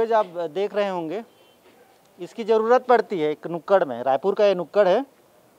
College आप देख रहे होंगे, इसकी ज़रूरत पड़ती है एक नुक्कड़ में। रायपुर का ये नुक्कड़ है,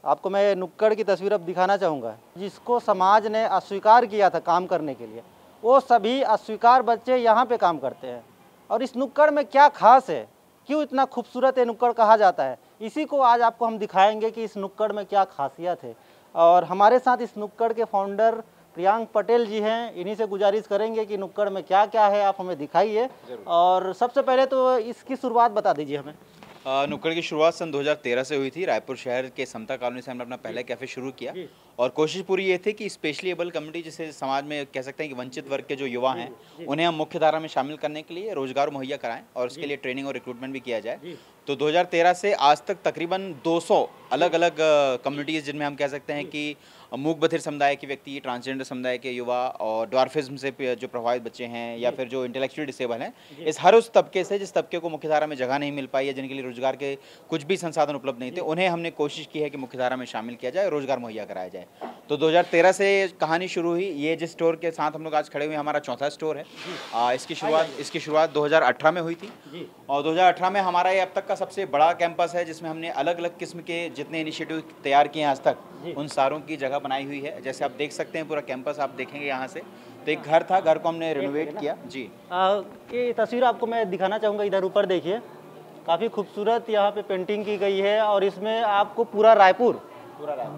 आपको मैं नुक्कड़ की तस्वीर अब दिखाना चाहूँगा। जिसको समाज ने अस्वीकार किया था काम करने के लिए, वो सभी अस्वीकार बच्चे यहाँ पे काम करते हैं। और इस नुक्कड़ में क्या खास है, क्यों इतना खूबसूरत ये नुक्कड़ कहा जाता है, इसी को आज आपको हम दिखाएंगे कि इस नुक्कड़ में क्या खासियत है। और हमारे साथ इस नुक्कड़ के फाउंडर प्रियांक पटेल जी हैं, इन्हीं से गुजारिश करेंगे कि नुक्कड़ में क्या क्या है आप हमें दिखाइए। और सबसे पहले तो इसकी शुरुआत बता दीजिए हमें। नुक्कड़ की शुरुआत सन 2013 से हुई थी। रायपुर शहर के समता कॉलोनी से हमने अपना पहला कैफ़े शुरू किया और कोशिश पूरी ये थी कि स्पेशली एबल कम्युनिटी, जिसे समाज में कह सकते हैं कि वंचित वर्ग के जो युवा हैं, उन्हें हम मुख्य धारा में शामिल करने के लिए रोजगार मुहैया कराएं और उसके लिए ट्रेनिंग और रिक्रूटमेंट भी किया जाए। तो 2013 से आज तक तकरीबन 200 अलग अलग कम्युनिटीज़, जिनमें हम कह सकते हैं कि मूक बधिर समुदाय के व्यक्ति, ट्रांसजेंडर समुदाय के युवा और ड्वार्फिज्म से जो प्रभावित बच्चे हैं या फिर जो इंटेलेक्चुअली डिसेबल हैं, इस हर उस तबके से जिस तबके को मुख्यधारा में जगह नहीं मिल पाई है, जिनके लिए रोजगार के कुछ भी संसाधन उपलब्ध नहीं थे, उन्हें हमने कोशिश की है कि मुख्यधारा में शामिल किया जाए, रोजगार मुहैया कराया जाए। तो 2013 से कहानी शुरू हुई। ये जिस स्टोर के साथ हम लोग आज खड़े हुए हैं, हमारा चौथा स्टोर है। इसकी शुरुआत 2018 में हुई थी और 2018 में हमारा ये अब तक का सबसे बड़ा कैंपस है, जिसमें हमने अलग अलग किस्म के जितने इनिशिएटिव तैयार किए हैं आज तक, उन सारों की जगह बनाई हुई है। जैसे आप देख सकते हैं पूरा कैंपस आप देखेंगे यहाँ से, तो एक घर था, घर को हमने रिनोवेट किया जी। ये तस्वीर आपको मैं दिखाना चाहूँगा, इधर ऊपर देखिए, काफ़ी खूबसूरत यहाँ पे पेंटिंग की गई है और इसमें आपको पूरा रायपुर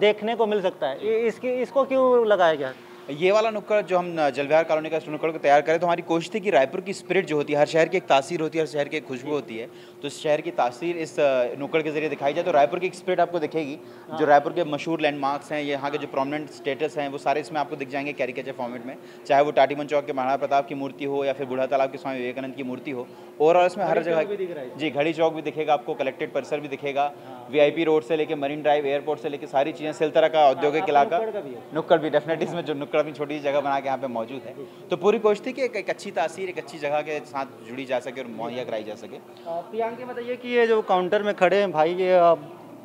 देखने को मिल सकता है। इसको क्यों लगाया गया? ये वाला नुक्कड़ जो हम जलविहार कॉलोनी का नुक्कड़ को तैयार करें, तो हमारी कोशिश थी कि रायपुर की स्पिरिट जो होती है, हर शहर की एक तासीर होती है, हर शहर की एक खुशबू होती है, तो इस शहर की तासीर इस नुक्कड़ के जरिए दिखाई जाए। तो रायपुर की एक स्पिरिट आपको दिखेगी। जो रायपुर के मशहूर लैंडमार्क्स हैं, यहाँ के जो प्रोमिनेंट स्टेटस हैं, वो सारे इसमें आपको दिख जाएंगे कैरिकेचर फॉर्मेट में। चाहे वो टाटीबंद चौक के महाराणा प्रताप की मूर्ति हो या फिर बूढ़ा तालाब के स्वामी विवेकानंद की मूर्ति हो, ओवरऑल इसमें हर जगह जी घड़ी चौक भी दिखेगा आपको, कलेक्टेड परिसर भी दिखेगा, VIP रोड से लेके मरीन ड्राइव, एयरपोर्ट से लेके सारी चीज़ें, सिलतरा का औद्योगिक इलाका, नुक्कड़ भी डेफिनेटली इसमें जो नुक्कड़ अपनी छोटी सी जगह बना के यहाँ पे मौजूद है। तो पूरी कोशिश थी कि एक अच्छी तासीर, एक अच्छी जगह के साथ जुड़ी जा सके और मुहैया कराई जा सके। प्रियांक ये बताइए कि ये जो काउंटर में खड़े हैं भाई, ये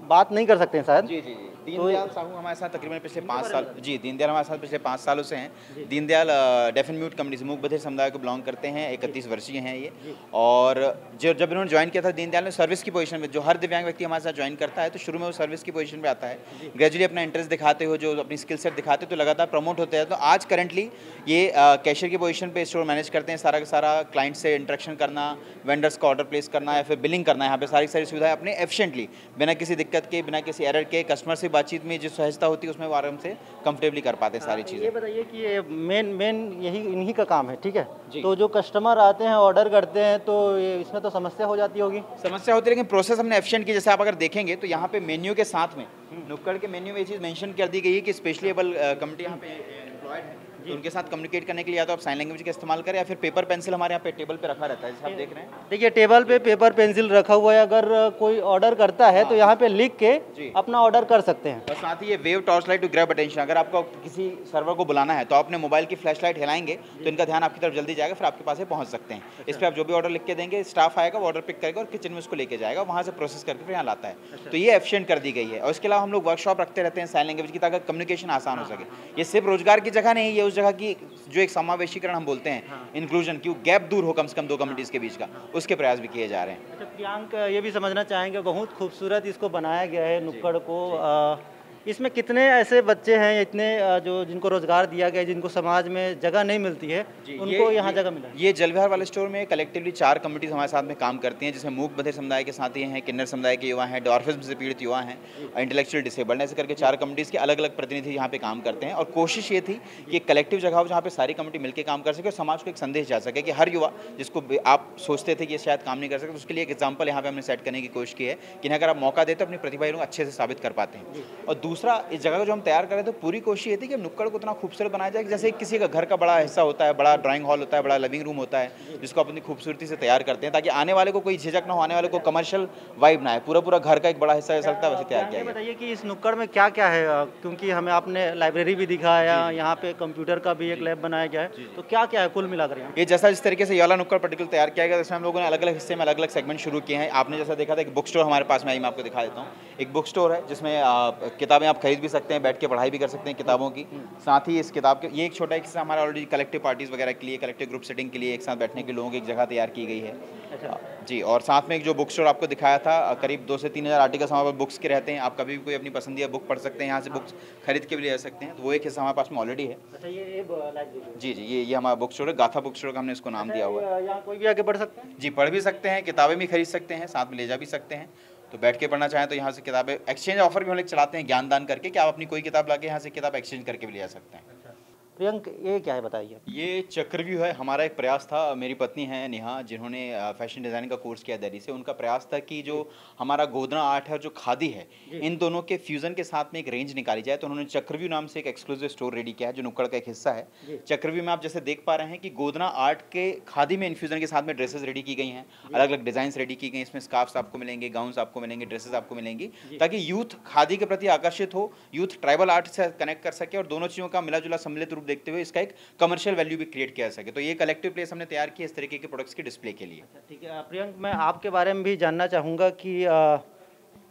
बात नहीं कर सकते हैं शायद? जी। दीनदयाल साहू हमारे साथ तकरीबन पिछले 5 साल, जी दीनदयाल हमारे साथ पिछले 5 सालों से हैं। Deendayal deaf and mute community, मूक बधिर समुदाय को बिलोंग करते हैं, 31 वर्षीय हैं ये। और जब इन्होंने ज्वाइन किया था, दीनदयाल ने सर्विस की पोजीशन में, जो हर दिव्यांग व्यक्ति हमारे साथ ज्वाइन करता है तो शुरू में वो सर्विस की पोजीशन पे आता है, ग्रेजुअली अपना इंटरेस्ट दिखाते हो, जो अपनी स्किल सेट दिखाते हो, तो लगातार प्रमोट होते हैं। तो आज करंटली ये कैशियर की पोजीशन पे स्टोर मैनेज करते हैं। सारा का सारा क्लाइंट से इंटरेक्शन करना, वेंडर्स का ऑर्डर प्लेस करना या फिर बिलिंग करना, यहाँ पे सारी सुविधाएं अपने एफिशिएंटली, बिना किसी दिक्कत के, बिना किसी एरर के, कस्टमर से बातचीत में जो सहजता होती है उसमें वो आराम से कंफर्टेबली कर पाते हैं सारी चीज़ें। ये बताइए कि ये मेन यही इन्हीं का काम है, ठीक है? तो जो कस्टमर आते हैं, ऑर्डर करते हैं, तो ये इसमें तो समस्या हो जाती होगी? समस्या होती है, लेकिन प्रोसेस हमने एफिशिएंट की। जैसे आप अगर देखेंगे तो यहाँ पे मेन्यू के साथ में, नुक्कड़ के मेन्यू में ये चीज़ मेंशन कर दी गई है कि स्पेशली एबल कम्युनिटी यहाँ पे एम्प्लॉयड है, तो उनके साथ कम्युनिकेट करने के लिए या तो आप साइन लैंग्वेज का इस्तेमाल करें या फिर पेपर पेंसिल हमारे यहाँ पे टेबल पे रखा रहता है, जैसे आप देख रहे हैं। देखिए टेबल पे पेपर पेंसिल रखा हुआ है, अगर कोई ऑर्डर करता है तो यहाँ पे लिख के अपना ऑर्डर कर सकते हैं। और साथ ही ये wave torch light to grab attention, अगर आपको किसी सर्वर को बुलाना है तो आप अपने मोबाइल की फ्लैश लाइट हिलाएंगे तो इनका ध्यान आपकी तरफ जल्दी जाएगा, फिर आपके पास पहुँच सकते हैं। इस पर आप जो भी ऑर्डर लिख के देंगे, स्टाफ आएगा, वो ऑर्डर पिक करेगा और किचन में उसको लेके जाएगा, वहाँ से प्रोसेस करके फिर यहाँ लाता है। तो ये एफिशिएंट कर दी गई है। और इसके अलावा हम लोग वर्कशॉप रखते रहते हैं साइन लैंग्वेज की, ताकि कम्युनिकेशन आसान हो सके। ये सिर्फ रोजगार की जगह नहीं, ये उस जगह की जो एक समावेशीकरण हम बोलते हैं, इंक्लूजन, क्यों गैप दूर हो कम से कम दो कम्युनिटीज़ के बीच का, उसके प्रयास भी किए जा रहे हैं। अच्छा प्रियांक, ये भी समझना चाहेंगे, बहुत खूबसूरत इसको बनाया गया है नुक्कड़ को। इसमें कितने ऐसे बच्चे हैं, इतने जो जिनको रोजगार दिया गया है, जिनको समाज में जगह नहीं मिलती है, उनको यहाँ जगह मिला? ये जलविहार वाले स्टोर में कलेक्टिवली 4 कम्युनिटीज़ हमारे साथ में काम करती हैं, जिसमें मूक बधिर समुदाय के साथ हैं, किन्नर समुदाय के युवा हैं, डॉर्फिज्म से पीड़ित युवा हैं, इंटेलेक्चुअल डिसेबल्ड, ऐसे करके 4 कम्युनिटीज़ के अलग अलग प्रतिनिधि यहाँ पे काम करते हैं। और कोशिश ये थी कि एक कलेक्टिव जगह हो जहाँ पे सारी कम्युनिटी मिलकर काम कर सके और समाज को एक संदेश जा सके कि हर युवा जिसको आप सोचते थे कि ये शायद काम नहीं कर सकते, उसके लिए एक एग्जाम्पल यहाँ पे हमने सेट करने की कोशिश की है कि अगर आप मौका देते तो अपनी प्रतिभा लोग अच्छे से साबित कर पाते हैं। और दूसरा, इस जगह को जो हम तैयार करें तो पूरी कोशिश ये थी कि नुक्कड़ को इतना खूबसूरत बनाया जाए कि जैसे किसी का घर का बड़ा हिस्सा होता है, बड़ा ड्राइंग हॉल होता है, बड़ा लिविंग रूम होता है, जिसको अपनी खूबसूरती से तैयार करते हैं ताकि आने वाले को कोई झिझक ना हो, आने वाले को कमर्शियल वाइब ना आए, पूरा घर का एक बड़ा हिस्सा ऐसा लगता है वैसे तैयार किया गया। बताइए कि इस नुक्कड़ में क्या क्या है, क्योंकि हमें आपने लाइब्रेरी भी दिखाया, यहाँ पे कंप्यूटर का भी एक लैब बनाया गया है, तो क्या क्या है कुल मिलाकर? ये जैसा जिस तरीके से ये वाला नुक्कड़ पर्टिकुलर तैयार किया गया, जिसमें हम लोगों ने अलग अलग हिस्से में अलग अलग सेगमेंट शुरू किए हैं। आपने जैसा देखा था एक बुक स्टोर हमारे पास में, मैं आपको दिखा देता हूँ। एक बुक स्टोर है जिसमें किताबें किताबें आप खरीद भी सकते हैं, बैठ के पढ़ाई भी कर सकते हैं किताबों की। साथ ही इस किताब के ये एक छोटा हिस्सा हमारा ऑलरेडी कलेक्टिव पार्टीज़ वगैरह के लिए, कलेक्टिव ग्रुप सेटिंग के लिए एक साथ बैठने के लोगों की एक जगह तैयार की गई है। जी, और साथ में एक जो बुक स्टोर आपको दिखाया था, करीब 2 से 3 हज़ार आर्टिकल्स हमारे पास बुक्स के रहते हैं। आप कभी भी कोई अपनी पसंदीदा बुक पढ़ सकते हैं, यहाँ से बुक्स खरीद के भी ले सकते हैं। तो वो एक हिस्सा हमारे पास में ऑलरेडी है। अच्छा, ये लाइब्रेरी? जी, ये हमारा बुक स्टोर है, गाथा बुक स्टोर का हमने इसको नाम दिया हुआ है। यहाँ कोई भी आके पढ़ सकते हैं? जी, पढ़ भी सकते हैं, किताबें भी खरीद सकते हैं, साथ में ले जा भी सकते हैं। तो बैठ के पढ़ना चाहें तो यहाँ से किताबें एक्सचेंज ऑफर भी हम लोग चलाते हैं, ज्ञान दान करके, कि आप अपनी कोई किताब लाके यहाँ से किताब एक्सचेंज करके भी ले जा सकते हैं। प्रियंक, ये क्या है बताइए? ये चक्रव्यूह है, हमारा एक प्रयास था। मेरी पत्नी है नेहा, जिन्होंने फैशन डिज़ाइनिंग का कोर्स किया दिल्ली से। उनका प्रयास था कि जो हमारा गोदना आर्ट है और जो खादी है, इन दोनों के फ्यूज़न के साथ में एक रेंज निकाली जाए। तो उन्होंने चक्रव्यूह नाम से एक एक्सक्लूसिव स्टोर रेडी किया है, जो नुक्कड़ का एक हिस्सा है। चक्रव्यूह में आप जैसे देख पा रहे हैं कि गोदना आर्ट के खादी में इन्फ्यूज़न के साथ में ड्रेसेस रेडी की गई हैं, अलग अलग डिज़ाइंस रेडी की गई। इसमें स्कार्फ्स आपको मिलेंगे, गाउन्स आपको मिलेंगे, ड्रेसेस आपको मिलेंगी, ताकि यूथ खादी के प्रति आकर्षित हो, यूथ ट्राइबल आर्ट से कनेक्ट कर सके और दोनों चीज़ों का मिला जुला सम्मिलित रूप देखते हुए इसका एक कमर्शियल वैल्यू भी क्रिएट किया जा सके। तो ये कलेक्टिव प्लेस हमने तैयार की इस तरीके के प्रोडक्ट्स के डिस्प्ले के लिए। ठीक है प्रियंक, मैं आपके बारे में भी जानना चाहूँगा कि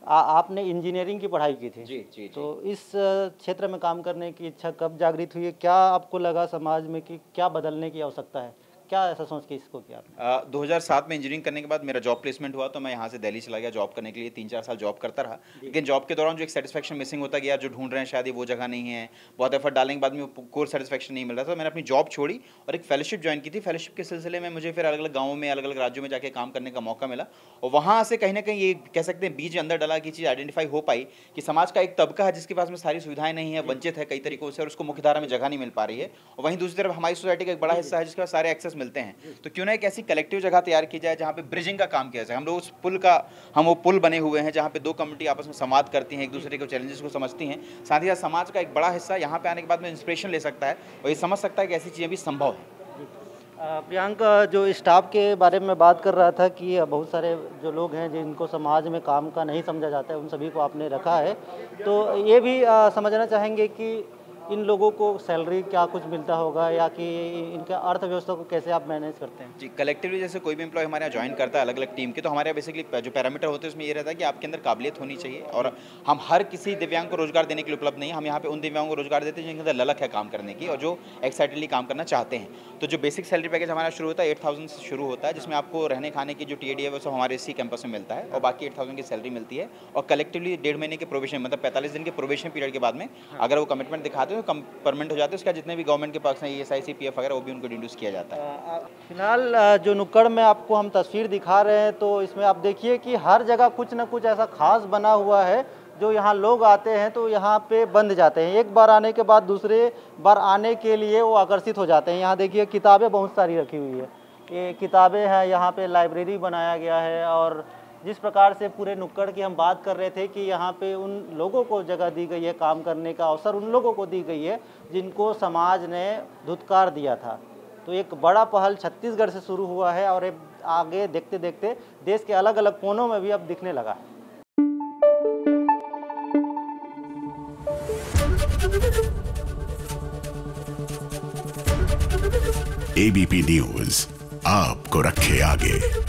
आपने इंजीनियरिंग की पढ़ाई की थी। जी। तो इस क्षेत्र में काम करने की इच्छा कब जागृत हुई है? क्या आपको लगा समाज में कि क्या बदलने की आवश्यकता है? क्या ऐसा सोच के इसको किया? 2007 में इंजीनियरिंग करने के बाद मेरा जॉब प्लेसमेंट हुआ, तो मैं यहाँ से दिल्ली चला गया जॉब करने के लिए। 3-4 साल जॉब करता रहा, लेकिन जॉब के दौरान जो एक सेटिस्फैक्शन मिसिंग होता गया, जो ढूंढ रहे हैं शायद ये वो जगह नहीं है, बहुत एफर्ट डालने के बाद में कोर सेटिस्फैक्शन नहीं मिल रहा था। तो मैंने अपनी जॉब छोड़ी और एक फेलोशिप ज्वाइन की थी। फेलोशिप के सिलसिले में मुझे फिर अलग अलग गाँवों में, अलग अलग राज्यों में जाके काम करने का मौका मिला, और वहाँ से कहीं ना कहीं ये कह सकते हैं बीज अंदर डाला की चीज़ आइडेंटिफाई हो पाई कि समाज का एक तबका है जिसके पास में सारी सुविधाएं नहीं है, वंचित है कई तरीकों से, और उसको मुख्यधारा में जगह नहीं मिल पा रही है। और वहीं दूसरी तरफ हमारी सोसाइटी का एक बड़ा हिस्सा है जिसके पास सारे एक्सेस मिलते हैं। तो क्यों ना एक ऐसी कलेक्टिव जगह तैयार की जाए जहाँ पे ब्रिजिंग का काम किया जाए। हम लोग उस पुल का, हम वो पुल बने हुए हैं जहाँ पे दो कम्युनिटी आपस में संवाद करती हैं, एक दूसरे के चैलेंजेस को समझती हैं। साथ ही साथ समाज का एक बड़ा हिस्सा यहाँ पे आने के बाद में इंस्पिरेशन ले सकता है और ये समझ सकता है कि ऐसी चीज़ें भी संभव है। प्रियंक, जो स्टाफ के बारे में बात कर रहा था कि बहुत सारे जो लोग हैं जिनको समाज में काम का नहीं समझा जाता है, उन सभी को आपने रखा है। तो ये भी समझना चाहेंगे कि इन लोगों को सैलरी क्या कुछ मिलता होगा, या कि इनका अर्थव्यवस्था को कैसे आप मैनेज करते हैं? जी, कलेक्टिवली जैसे कोई भी एम्प्लॉय हमारे यहाँ ज्वाइन करता है अलग अलग टीम के, तो हमारे यहाँ बेसिकली जो पैरामीटर होते हैं उसमें ये रहता है कि आपके अंदर काबिलियत होनी चाहिए। और हम हर किसी दिव्यांग को रोजगार देने के लिए उपलब्ध नहीं है। हम यहाँ पे उन दिव्यांगों को रोजगार देते हैं जिनके अंदर ललक है काम करने की और जो एक्साइटेडली काम करना चाहते हैं। तो जो बेसिक सैलरी पैकेज हमारा शुरू होता है 8,000 से शुरू होता है, जिसमें आपको रहने खाने की जो TAD है वो सब हमारे इसी कैंपस में मिलता है, और बाकी 8,000 की सैलरी मिलती है। और कलेक्टिवली 1.5 महीने के प्रोबेशन, मतलब 45 दिन के प्रोबेशन पीरियड के बाद में अगर वो कमिटमेंट दिखाते हैं तो परमानेंट हो जाते हैं। उसका जितने भी गवर्नमेंट के पास हैं ESIC PF वगैरह वो भी उनको इंट्रोड्यूस किया जाता है। फिलहाल जो नुक्कड़ में आपको हम तस्वीर दिखा रहे हैं, तो इसमें आप देखिए कि हर जगह कुछ ना कुछ ऐसा खास बना हुआ है जो यहाँ लोग आते हैं तो यहाँ पे बंध जाते हैं। एक बार आने के बाद दूसरे बार आने के लिए वो आकर्षित हो जाते हैं। यहाँ देखिए किताबें बहुत सारी रखी हुई है, ये किताबें हैं, यहाँ पे लाइब्रेरी बनाया गया है। और जिस प्रकार से पूरे नुक्कड़ की हम बात कर रहे थे कि यहाँ पे उन लोगों को जगह दी गई है, काम करने का अवसर उन लोगों को दी गई है जिनको समाज ने धुतकार दिया था। तो एक बड़ा पहल छत्तीसगढ़ से शुरू हुआ है और आगे देखते देखते देश के अलग अलग कोनों में भी अब दिखने लगा है। ABP न्यूज़ आपको रखे आगे।